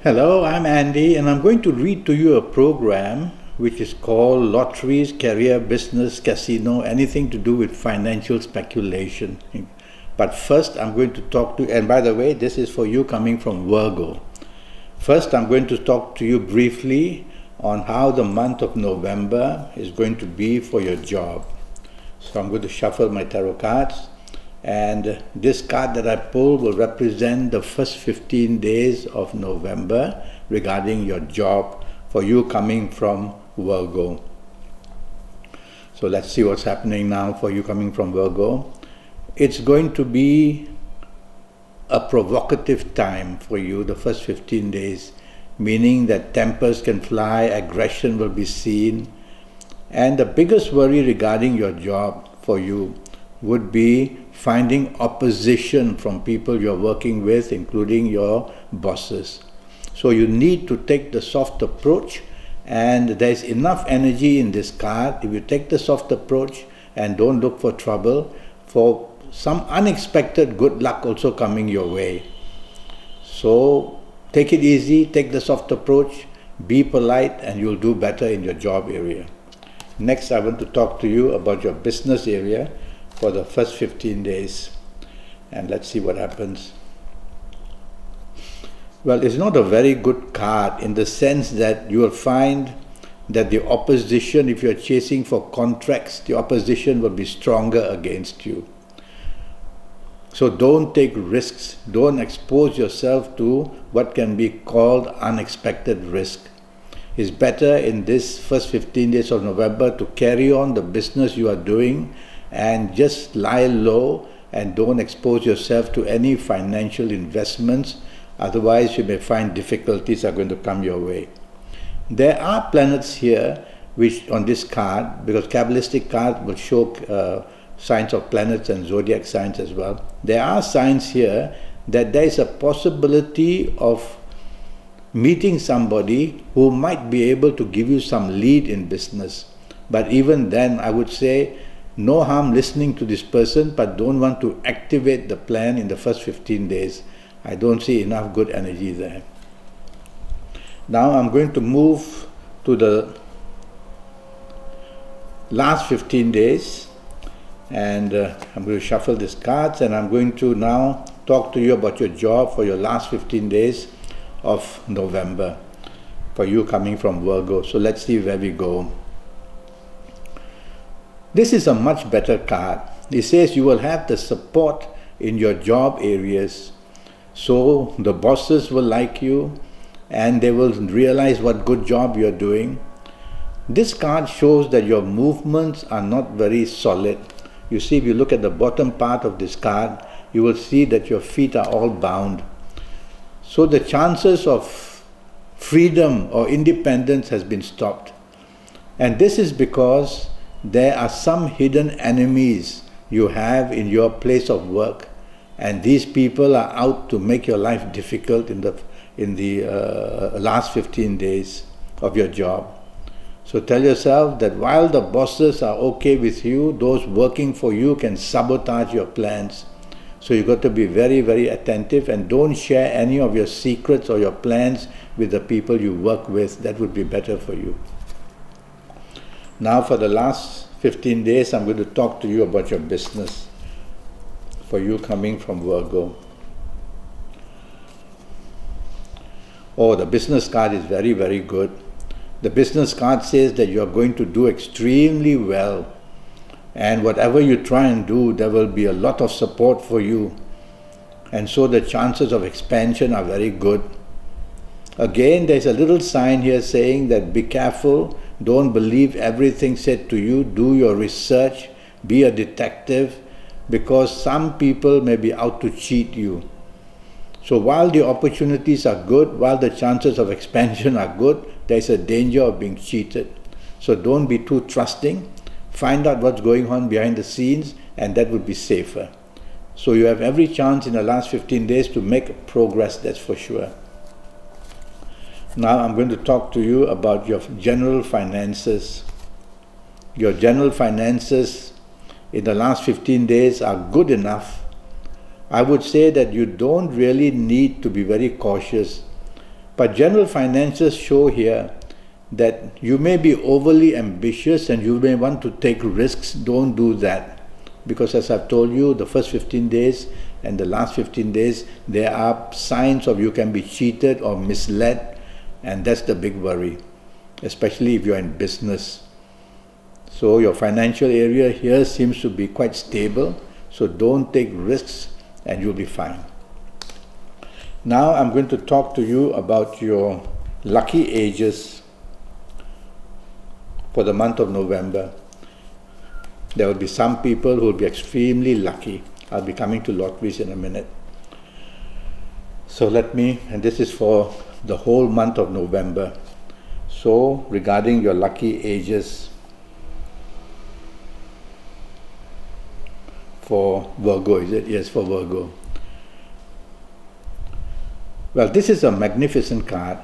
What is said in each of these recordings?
Hello, I'm Andy, and I'm going to read to you a program which is called Lotteries, Career, Business, Casino, anything to do with financial speculation. But first, I'm going to talk to you, and by the way, this is for you coming from Virgo. First, I'm going to talk to you briefly on how the month of November is going to be for your job. So I'm going to shuffle my tarot cards. And this card that I pulled will represent the first 15 days of November regarding your job for you coming from Virgo. So let's see what's happening now for you coming from Virgo. It's going to be a provocative time for you, the first 15 days, meaning that tempers can fly, aggression will be seen. And the biggest worry regarding your job for you would be finding opposition from people you're working with, including your bosses. So you need to take the soft approach, and there's enough energy in this card. If you take the soft approach and don't look for trouble, for some unexpected good luck also coming your way. So take it easy, take the soft approach, be polite, and you'll do better in your job area. Next, I want to talk to you about your business area for the first 15 days, and let's see what happens. Well, it's not a very good card in the sense that you will find that the opposition, if you're chasing for contracts, the opposition will be stronger against you. So don't take risks, don't expose yourself to what can be called unexpected risk. It's better in this first 15 days of November to carry on the business you are doing and just lie low and don't expose yourself to any financial investments. Otherwise, you may find difficulties are going to come your way. There are planets here, which on this card, because Kabbalistic card will show signs of planets and zodiac signs as well. There are signs here that there is a possibility of meeting somebody who might be able to give you some lead in business. But even then, I would say, no harm listening to this person, but don't want to activate the plan in the first 15 days. I don't see enough good energy there. Now I'm going to move to the last 15 days, and I'm going to shuffle these cards, and I'm going to now talk to you about your job for your last 15 days of November for you coming from Virgo. So let's see where we go. This is a much better card. It says you will have the support in your job areas. So the bosses will like you and they will realize what good job you're doing. This card shows that your movements are not very solid. You see, if you look at the bottom part of this card, you will see that your feet are all bound. So the chances of freedom or independence has been stopped. And this is because there are some hidden enemies you have in your place of work, and these people are out to make your life difficult in the last 15 days of your job. So tell yourself that while the bosses are okay with you, those working for you can sabotage your plans. So you've got to be very, very attentive, and don't share any of your secrets or your plans with the people you work with. That would be better for you. Now for the last 15 days, I'm going to talk to you about your business for you coming from Virgo. Oh, the business card is very, very good. The business card says that you're going to do extremely well, and whatever you try and do, there will be a lot of support for you, and so the chances of expansion are very good. Again, there's a little sign here saying that be careful. Don't believe everything said to you. Do your research. Be a detective, because some people may be out to cheat you. So while the opportunities are good, while the chances of expansion are good, there's a danger of being cheated. So don't be too trusting. Find out what's going on behind the scenes, and that would be safer. So you have every chance in the last 15 days to make progress, that's for sure. Now I'm going to talk to you about your general finances. Your general finances in the last 15 days are good enough. I would say that you don't really need to be very cautious. But general finances show here that you may be overly ambitious and you may want to take risks. Don't do that. Because as I've told you, the first 15 days and the last 15 days, there are signs of you can be cheated or misled, and that's the big worry, especially if you're in business. So your financial area here seems to be quite stable, so don't take risks and you'll be fine. Now I'm going to talk to you about your lucky ages for the month of November. There will be some people who will be extremely lucky. I'll be coming to lotteries in a minute. So and this is for the whole month of November. So regarding your lucky ages for Virgo, is it? Yes, for Virgo. Well, this is a magnificent card.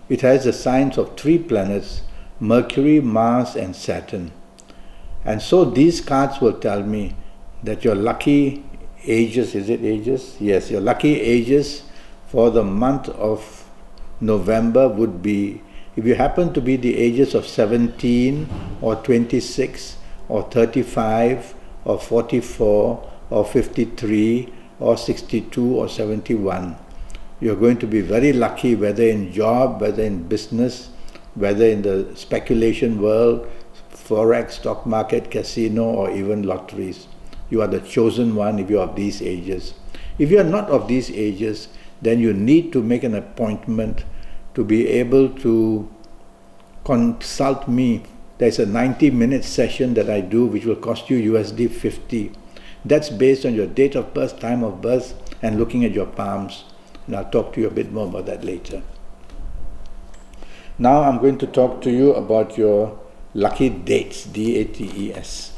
It has the signs of 3 planets, Mercury, Mars and Saturn. And so these cards will tell me that your lucky ages, is it ages? Yes, your lucky ages for the month of November would be, if you happen to be the ages of 17 or 26 or 35 or 44 or 53 or 62 or 71, you're going to be very lucky, whether in job, whether in business, whether in the speculation world, forex, stock market, casino, or even lotteries. You are the chosen one if you're of these ages. If you are not of these ages, then you need to make an appointment to be able to consult me. There's a 90-minute session that I do which will cost you USD 50. That's based on your date of birth, time of birth, and looking at your palms. And I'll talk to you a bit more about that later. Now I'm going to talk to you about your lucky dates, D-A-T-E-S.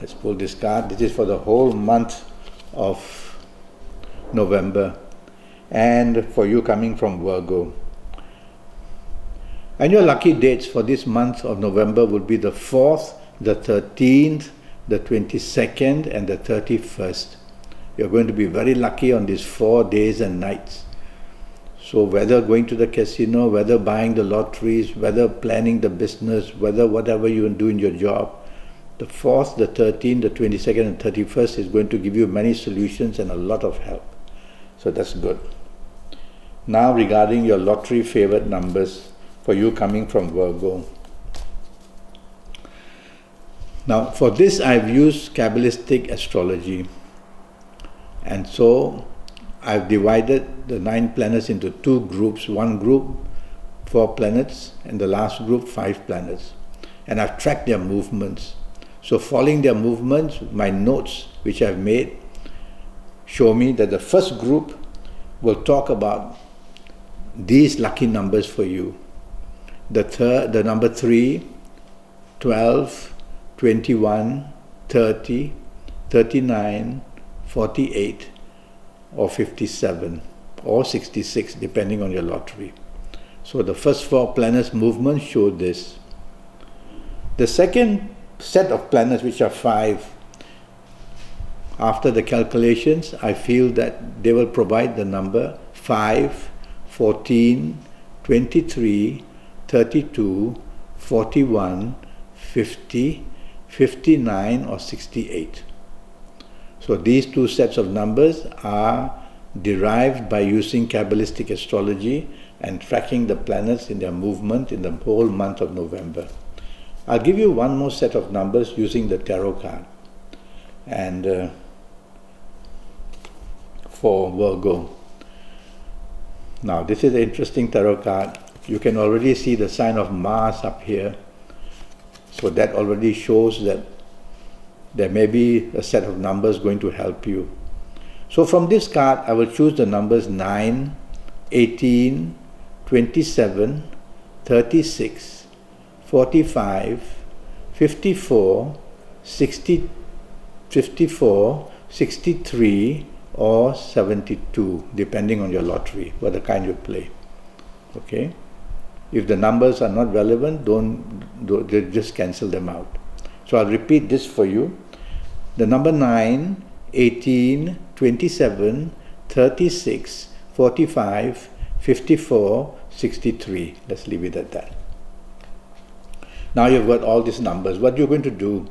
Let's pull this card. This is for the whole month of November and for you coming from Virgo. And your lucky dates for this month of November would be the 4th, the 13th, the 22nd and the 31st. You're going to be very lucky on these 4 days and nights. So whether going to the casino, whether buying the lotteries, whether planning the business, whether whatever you do in your job, the 4th, the 13th, the 22nd and 31st is going to give you many solutions and a lot of help. So that's good. Now regarding your lottery favorite numbers for you coming from Virgo. Now for this I've used Kabbalistic astrology. And so I've divided the 9 planets into 2 groups. One group, 4 planets, and the last group, 5 planets. And I've tracked their movements. So following their movements, my notes which I've made show me that the first group will talk about these lucky numbers for you. The number 3, 12, 21, 30, 39, 48 or 57 or 66 depending on your lottery. So the first 4 planets movements show this. The second set of planets, which are 5, after the calculations I feel that they will provide the number 5, 14, 23, 32, 41, 50, 59 or 68. So these 2 sets of numbers are derived by using Kabbalistic astrology and tracking the planets in their movement in the whole month of November. I'll give you one more set of numbers using the tarot card. And for Virgo. Now this is an interesting tarot card. You can already see the sign of Mars up here. So that already shows that there may be a set of numbers going to help you. So from this card, I will choose the numbers 9, 18, 27, 36, 45, 54, 60, 54, 63 or 72, depending on your lottery, what the kind you play. Okay? If the numbers are not relevant, just cancel them out. So I'll repeat this for you. The number 9, 18, 27, 36, 45, 54, 63. Let's leave it at that. Now you've got all these numbers. What you're going to do?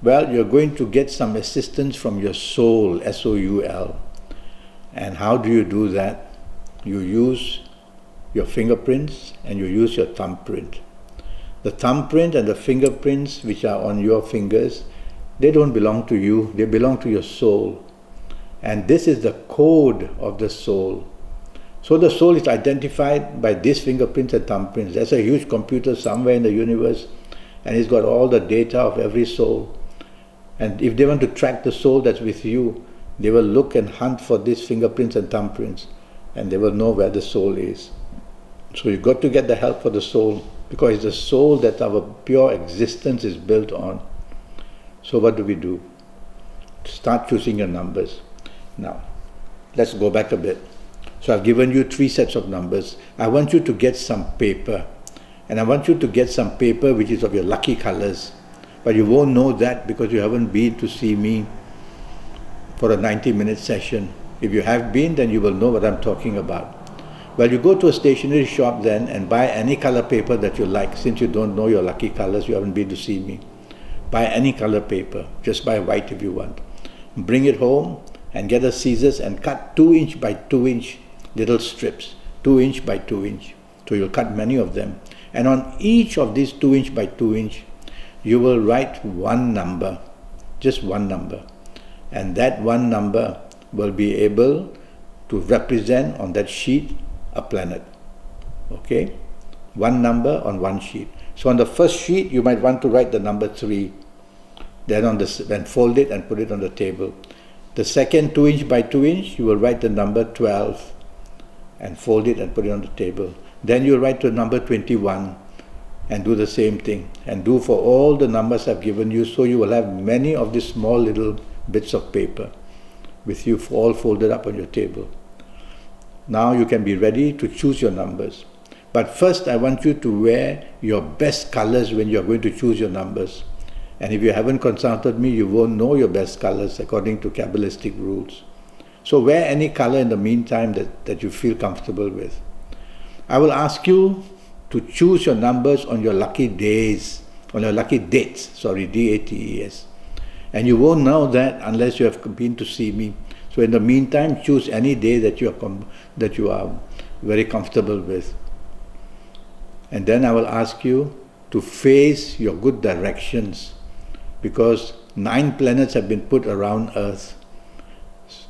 Well, you're going to get some assistance from your soul, S-O-U-L. And how do you do that? You use your fingerprints and you use your thumbprint. The thumbprint and the fingerprints which are on your fingers, they don't belong to you, they belong to your soul. And this is the code of the soul. So the soul is identified by these fingerprints and thumbprints. There's a huge computer somewhere in the universe and it's got all the data of every soul. And if they want to track the soul that's with you, they will look and hunt for these fingerprints and thumbprints and they will know where the soul is. So you've got to get the help for the soul, because it's the soul that our pure existence is built on. So what do? Start choosing your numbers. Now, let's go back a bit. So I've given you 3 sets of numbers. I want you to get some paper. And I want you to get some paper which is of your lucky colors. But you won't know that because you haven't been to see me for a 90-minute session. If you have been, then you will know what I'm talking about. Well, you go to a stationery shop then and buy any color paper that you like. Since you don't know your lucky colors, you haven't been to see me. Buy any color paper. Just buy white if you want. Bring it home and get a scissors and cut 2" by 2" little strips. 2" by 2". So you'll cut many of them. And on each of these 2" by 2", you will write one number. Just one number. And that one number will be able to represent on that sheet a planet. Okay? One number on one sheet. So on the first sheet, you might want to write the number 3. Then fold it and put it on the table. The second 2" by 2", you will write the number 12 and fold it and put it on the table. Then you write the number 21 and do the same thing. And do for all the numbers I've given you, so you will have many of these small little bits of paper with you all folded up on your table. Now you can be ready to choose your numbers. But first I want you to wear your best colors when you're going to choose your numbers. And if you haven't consulted me, you won't know your best colors according to Kabbalistic rules. So wear any color in the meantime that you feel comfortable with. I will ask you to choose your numbers on your lucky days, on your lucky dates, D-A-T-E-S. And you won't know that unless you have been to see me. So in the meantime, choose any day that you are very comfortable with. And then I will ask you to face your good directions, because 9 planets have been put around Earth.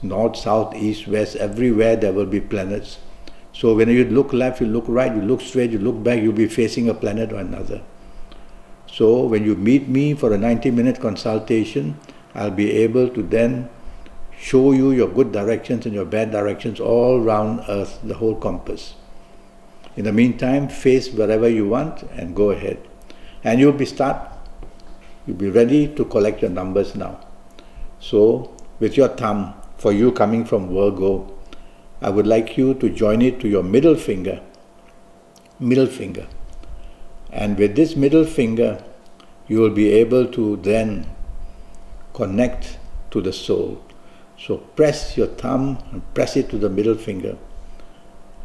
North, south, east, west, everywhere there will be planets. So when you look left, you look right, you look straight, you look back, you'll be facing a planet or another. So when you meet me for a 90-minute consultation, I'll be able to then show you your good directions and your bad directions all around Earth, the whole compass. In the meantime, face wherever you want and go ahead. And you'll be ready to collect your numbers now. So with your thumb, for you coming from Virgo, I would like you to join it to your middle finger. And with this middle finger, you will be able to then connect to the soul. So press your thumb and press it to the middle finger,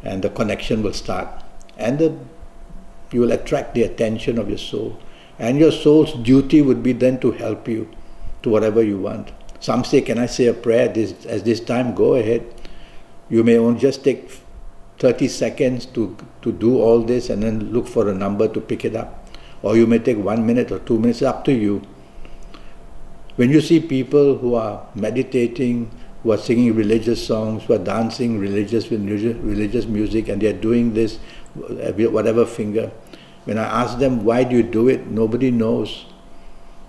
and the connection will start. And you will attract the attention of your soul. And your soul's duty would be then to help you to whatever you want. Some say, can I say a prayer at this time? Go ahead. You may only just take 30 seconds to do all this and then look for a number to pick it up. Or you may take 1 minute or 2 minutes, up to you. When you see people who are meditating, who are singing religious songs, who are dancing religious music, and they are doing this, whatever finger, when I ask them, why do you do it? Nobody knows.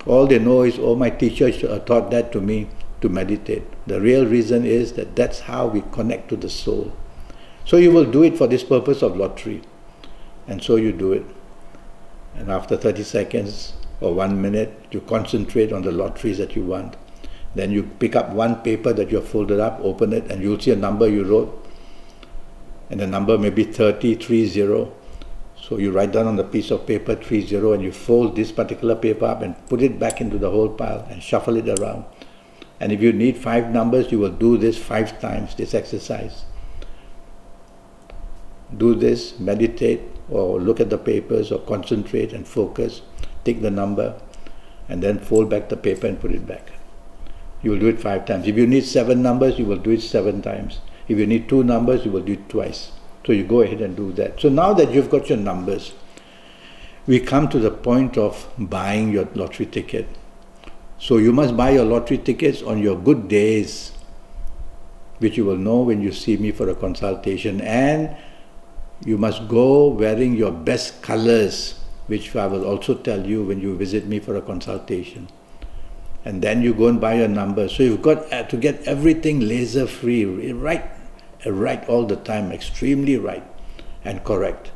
All they know is, oh, my teacher taught that to me to meditate. The real reason is that that's how we connect to the soul. So you will do it for this purpose of lottery. And so you do it. And after 30 seconds or 1 minute, you concentrate on the lotteries that you want. Then you pick up one paper that you have folded up, open it, and you'll see a number you wrote. And the number may be 30, 30. So you write down on the piece of paper 30, and you fold this particular paper up and put it back into the whole pile and shuffle it around. And if you need 5 numbers, you will do this 5 times, this exercise. do this, meditate, or look at the papers, or concentrate and focus, take the number, and then fold back the paper and put it back. You will do it 5 times. If you need 7 numbers, you will do it 7 times. If you need 2 numbers, you will do it twice. So you go ahead and do that. So now that you've got your numbers, we come to the point of buying your lottery ticket. So you must buy your lottery tickets on your good days, which you will know when you see me for a consultation. And you must go wearing your best colors, which I will also tell you when you visit me for a consultation. And then you go and buy your numbers. So you've got to get everything laser free, right all the time, extremely right and correct.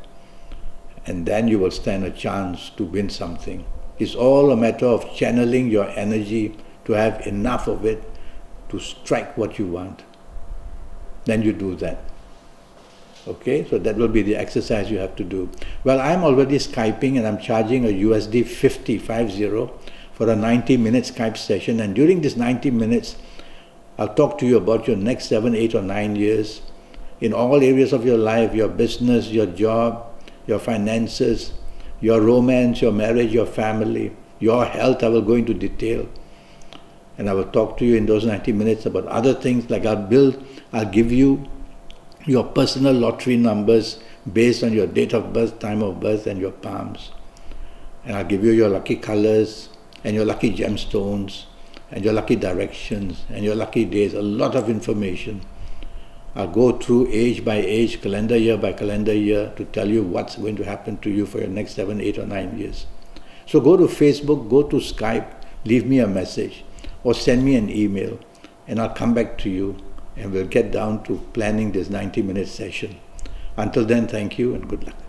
And then you will stand a chance to win something. It's all a matter of channeling your energy to have enough of it to strike what you want. Then you do that. Okay, so that will be the exercise you have to do. Well, I'm already Skyping and I'm charging a USD 50 for a 90-minute Skype session. And during this 90 minutes, I'll talk to you about your next 7, 8 or 9 years in all areas of your life, your business, your job, your finances, your romance, your marriage, your family, your health. I will go into detail. And I will talk to you in those 90 minutes about other things, like I'll give you your personal lottery numbers based on your date of birth, time of birth, and your palms. And I'll give you your lucky colors and your lucky gemstones and your lucky directions and your lucky days, a lot of information. I'll go through age by age, calendar year by calendar year to tell you what's going to happen to you for your next 7, 8 or 9 years. So go to Facebook, go to Skype, leave me a message or send me an email and I'll come back to you and we'll get down to planning this 90-minute session. Until then, thank you and good luck.